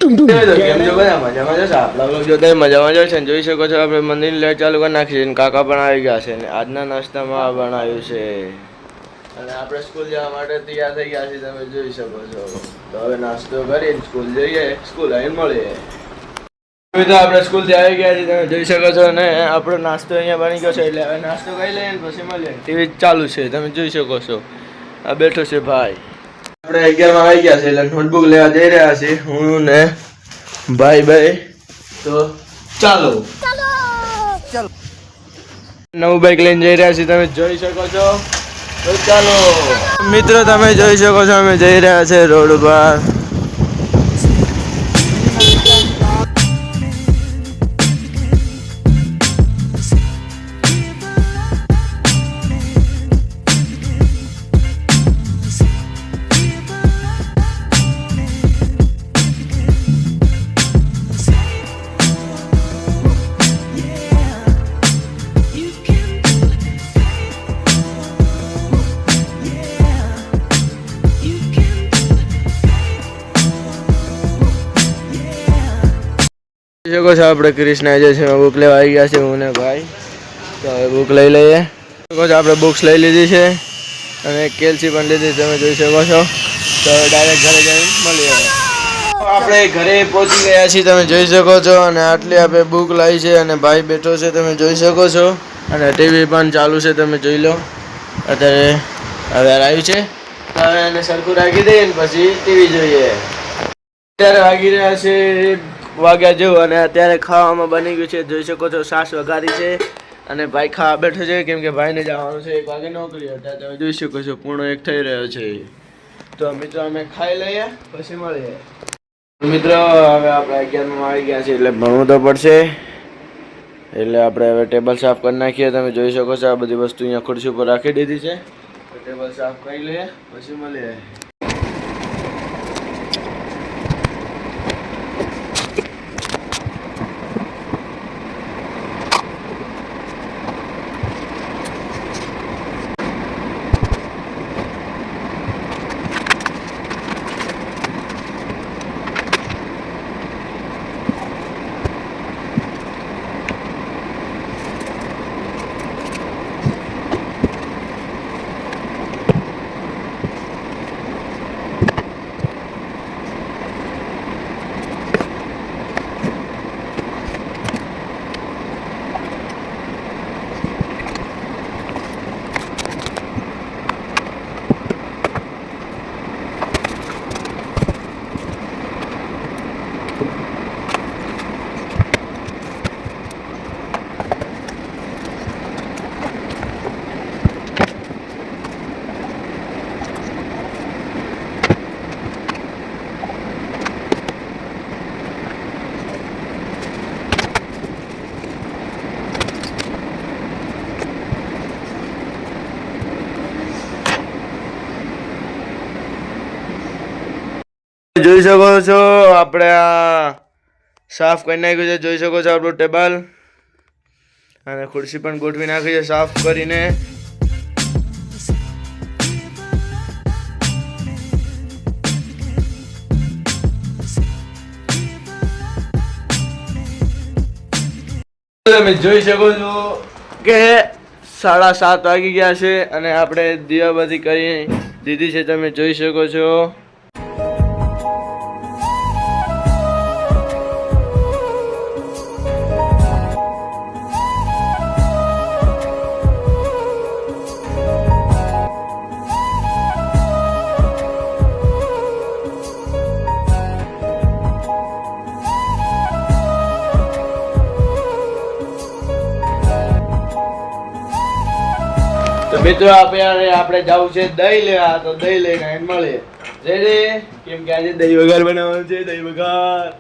કેમ છો બધા મજામાં જશો આપણા લોકો જોતા મજામાં જશે જોઈ શકો છો આપણે મંદિરની લાઈટ ચાલુ કરી નાખી છે કાકા પણ આવી ગયા છે ને આજના નાસ્તામાં બનાવ્યું છે અને આપણે સ્કૂલ જવા માટે તૈયાર થઈ ગયા છે તમે જોઈ શકો છો તો હવે નાસ્તો કરીને સ્કૂલ જઈએ સ્કૂલ આવીને મળીએ તો આપણે સ્કૂલથી આવી ગયા છીએ તમે જોઈ શકો છો અને આપણો નાસ્તો અહીંયા બની ગયો છે એટલે હવે નાસ્તો કરી લઈએ ને પછી મળીએ ટીવી ચાલુ છે તમે જોઈ શકો છો આ બેઠો છે ભાઈ આપણે 11 માં આવી ગયા છે એટલે નોટબુક લેવા જઈ રહ્યા છીએ હું ને ભાઈ તો ચાલો નવું બાઈક લઈને જઈ રહ્યા છીએ તમે જોઈ શકો છો તો ચાલો મિત્રો તમે જોઈ શકો છો અમે જઈ રહ્યા છે રોડ ઉપર શકો છો આપણે ક્રિષ્ના જે છે બુક લેવા આવી ગયા છે હું ને ભાઈ તો હવે બુક લઈ લઈએ શકો છો આપણે બુક્સ લઈ લીધી છે અને કેલ્સી પણ લીધી તમે જોઈ શકો છો તો ડાયરેક્ટ ઘરે જઈને મળીએ આપણે ઘરે પહોંચી ગયા છીએ તમે જોઈ શકો છો અને આટલી આપણે બુક લાવી છે અને ભાઈ બેઠો છે તમે જોઈ શકો છો અને ટીવી પણ ચાલુ છે તમે જોઈ લો અત્યારે હવે આવ્યું છે હવે એને સરખું રાખી દઈએ ને પછી ટીવી જોઈએ અત્યારે વાગી રહ્યા છે વાગ્યા જેવું અને અત્યારે ખાવામાં બની ગયું છે જોઈ શકો છો સાસ વઘારી છે અને ભાઈ ખાવા બેઠો છે કેમ કે ભાઈને જવાનું છે 1 વાગે નોકરી અત્યારે તમે જોઈ શકો છો પૂર્ણ 1 થઈ રહ્યો છે તો મિત્રો અમે ખાઈ લઈએ પછી મળીએ મિત્રો હવે આપણે 11 માં આવી ગયા છીએ એટલે ભણવું તો પડશે એટલે આપણે હવે ટેબલ સાફ કરી નાખીએ તમે જોઈ શકો છો આ બધી વસ્તુ અહીંયા ખુરશી ઉપર રાખી દીધી છે તો ટેબલ સાફ કરી લઈએ પછી મળીએ જોઈ શકો છો આપણે આ સાફ કરી નાખ્યું છે જોઈ શકો છો આપણું ટેબલ અને ખુરશી પણ ગોઠવી નાખી છે સાફ કરીને તમે જોઈ શકો છો કે 7:30 વાગી ગયા છે અને આપણે દીવાબત્તી કરી દીધી છે તમે જોઈ શકો છો મિત્રો આપણે જવું છે દહીં લેવા તો દહીં લઈને મળે રેડી કેમ કે આજે દહીં વઘાર બનાવવાનું છે દહીં વઘાર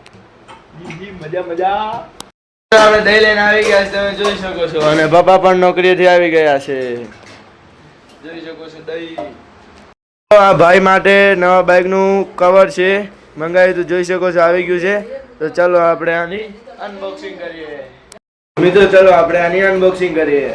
મજા આપણે દહીં લઈને આવી ગયા છે તમે જોઈ શકો છો અને પપ્પા પણ નોકરીએથી આવી ગયા છે જોઈ શકો છો દહીં આ ભાઈ માટે નવા બાઇક નું કવર છે મંગાવ્યું તો જોઈ શકો છો આવી ગયું છે તો ચલો આપણે આની અનબોક્સિંગ કરીએ મિત્રો ચલો આપણે આની અનબોક્સિંગ કરીએ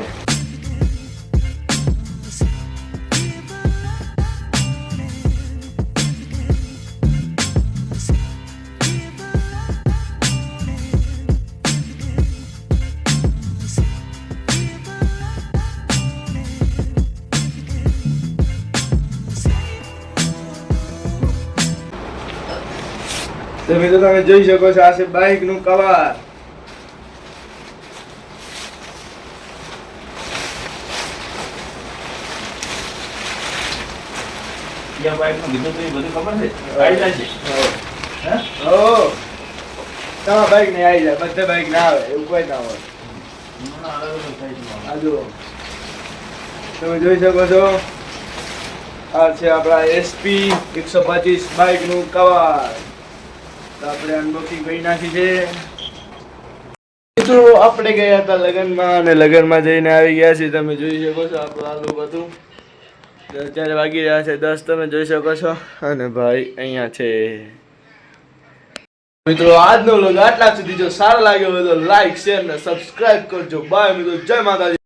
તો મિત્રો તમે જોઈ શકો છો આ છે બાઇક નું કવર. બાઇક નું કીધું તો એ બધું ખબર છે આવી જાય છે. તમારા બાઇક ને આવી જાય, બધા બાઇક ના આવે એવું કોઈ ના હોય. આ જુઓ તમે જોઈ શકો છો આ છે આપણા એસપી 125 બાઇક નું કવર. તો આપણે અનબોક્સિંગ કરી નાખી છે. મિત્રો આપણે ગયા હતા લગનમાં અને લગનમાં જઈને આવી ગયા છીએ. તમે જોઈ શકો છો આપણું આ લુક હતું. અત્યારે વાગી રહ્યા છે 10 તમે જોઈ શકો છો. અને ભાઈ અહીંયા છે. મિત્રો આજનો વ્લોગ આટલા સુધી. જો સારો લાગ્યો હોય તો લાઈક શેર ને સબસ્ક્રાઇબ કરજો. બાય મિત્રો, જય માતાજી.